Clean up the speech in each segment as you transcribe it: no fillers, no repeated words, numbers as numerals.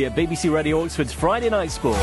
At BBC Radio Oxford's Friday Night Sport.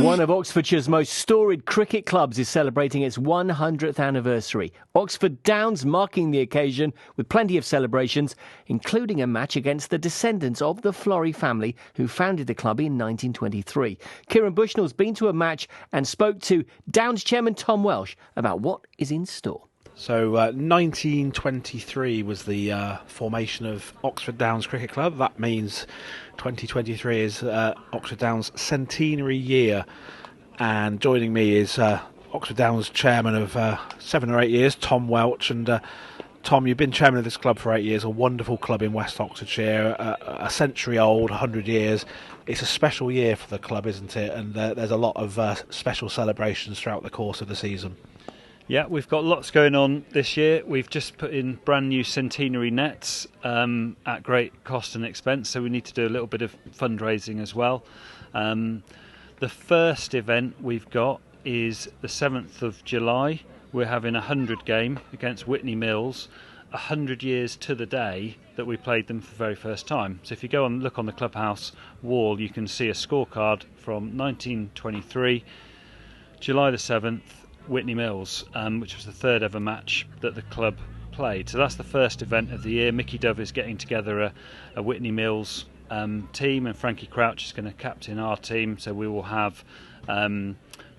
One of Oxfordshire's most storied cricket clubs is celebrating its 100th anniversary. Oxford Downs marking the occasion with plenty of celebrations, including a match against the descendants of the Florey family who founded the club in 1923. Kieran Bushnell's been to a match and spoke to Downs chairman Tom Welch about what is in store. So 1923 was the formation of Oxford Downs Cricket Club. That means 2023 is Oxford Downs centenary year. And joining me is Oxford Downs chairman of 7 or 8 years, Tom Welch. And Tom, you've been chairman of this club for 8 years, a wonderful club in West Oxfordshire, a century old, 100 years. It's a special year for the club, isn't it? And there's a lot of special celebrations throughout the course of the season. Yeah, we've got lots going on this year. We've just put in brand new centenary nets at great cost and expense, so we need to do a little bit of fundraising as well. The first event we've got is the 7th of July. We're having a 100 game against Whitney Mills, 100 years to the day that we played them for the very first time. So if you go and look on the clubhouse wall, you can see a scorecard from 1923, July the 7th, Whitney Mills, which was the third ever match that the club played. So that's the first event of the year. Mickey Dove is getting together a Whitney Mills team, and Frankie Crouch is going to captain our team. So we will have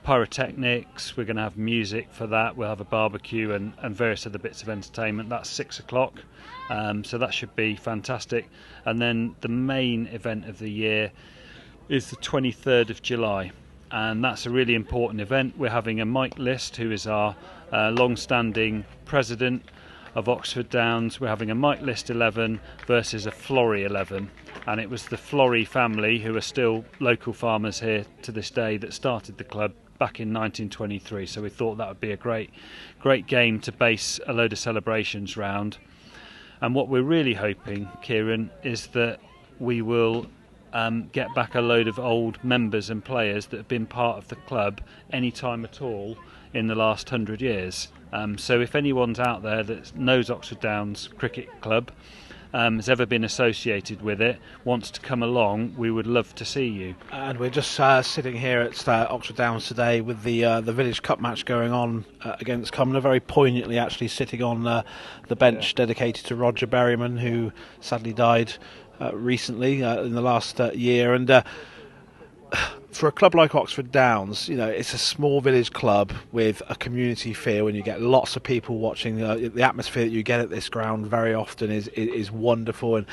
pyrotechnics, we're going to have music for that, we'll have a barbecue and various other bits of entertainment. That's 6 o'clock, so that should be fantastic. And then the main event of the year is the 23rd of July. And that's a really important event. We're having a Mike List, who is our long-standing president of Oxford Downs. We're having a Mike List 11 versus a Florey 11. And it was the Florey family, who are still local farmers here to this day, that started the club back in 1923. So we thought that would be a great game to base a load of celebrations round. And what we're really hoping, Kieran, is that we will get back a load of old members and players that have been part of the club any time at all in the last 100 years. So if anyone's out there that knows Oxford Downs Cricket Club, has ever been associated with it, wants to come along, we would love to see you. And we're just sitting here at Oxford Downs today with the Village Cup match going on against Cumnor, very poignantly actually sitting on the bench dedicated to Roger Berryman, who sadly died recently in the last year. And for a club like Oxford Downs, you know, it's a small village club with a community feel, and you get lots of people watching. The atmosphere that you get at this ground very often is wonderful, and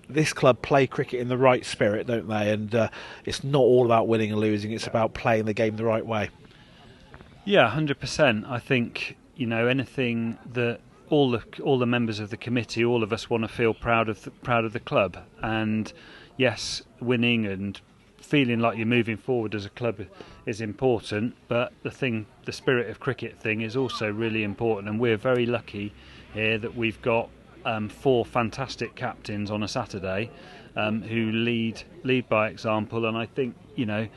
this club play cricket in the right spirit, don't they? And it's not all about winning and losing, it's about playing the game the right way. Yeah, 100%. I think, you know, anything that all the members of the committee, all of us want to feel proud of the club. And yes, winning and feeling like you're moving forward as a club is important, but the spirit of cricket thing is also really important. And we're very lucky here that we've got 4 fantastic captains on a Saturday who lead by example. And I think, you know,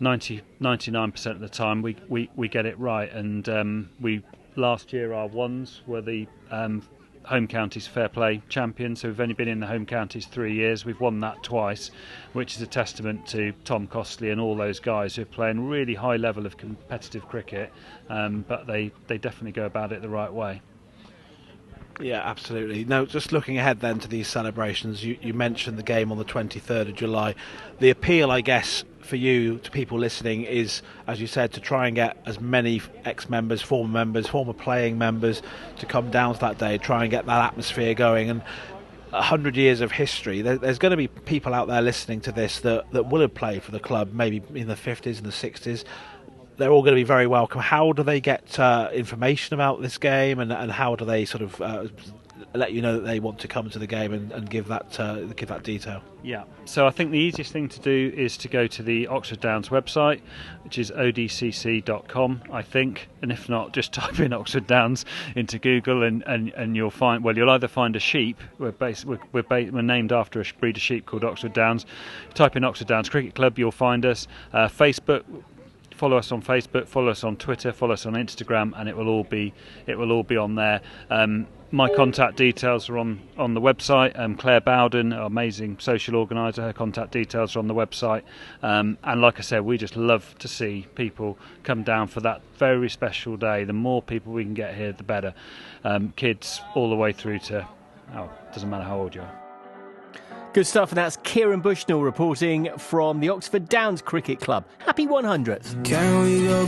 99% of the time we get it right. And last year our ones were the Home Counties Fair Play champions, so we've only been in the Home Counties 3 years. We've won that twice, which is a testament to Tom Costley and all those guys who are playing really high level of competitive cricket, but they definitely go about it the right way. Yeah, absolutely. Now, just looking ahead then to these celebrations, you mentioned the game on the 23rd of July. The appeal, I guess, for you, to people listening, is, as you said, to try and get as many ex-members, former playing members to come down to that day, try and get that atmosphere going. And 100 years of history, there's going to be people out there listening to this that will have played for the club maybe in the 50s and the 60s. They're all going to be very welcome. How do they get information about this game, and how do they sort of let you know that they want to come to the game and give that detail? Yeah, so I think the easiest thing to do is to go to the Oxford Downs website, which is odcc.com, I think, and if not, just type in Oxford Downs into Google and you'll find, well, you'll either find a sheep. We're named after a breed of sheep called Oxford Downs. Type in Oxford Downs Cricket Club, you'll find us. Facebook follow us on Facebook, follow us on Twitter, follow us on Instagram, and it will all be on there. My contact details are on the website. Claire Bowden, our amazing social organiser, her contact details are on the website. And like I said, we just love to see people come down for that very special day. The more people we can get here, the better. Kids all the way through to, doesn't matter how old you are. Good stuff, and that's Kieran Bushnell reporting from the Oxford Downs Cricket Club. Happy 100th. Can we go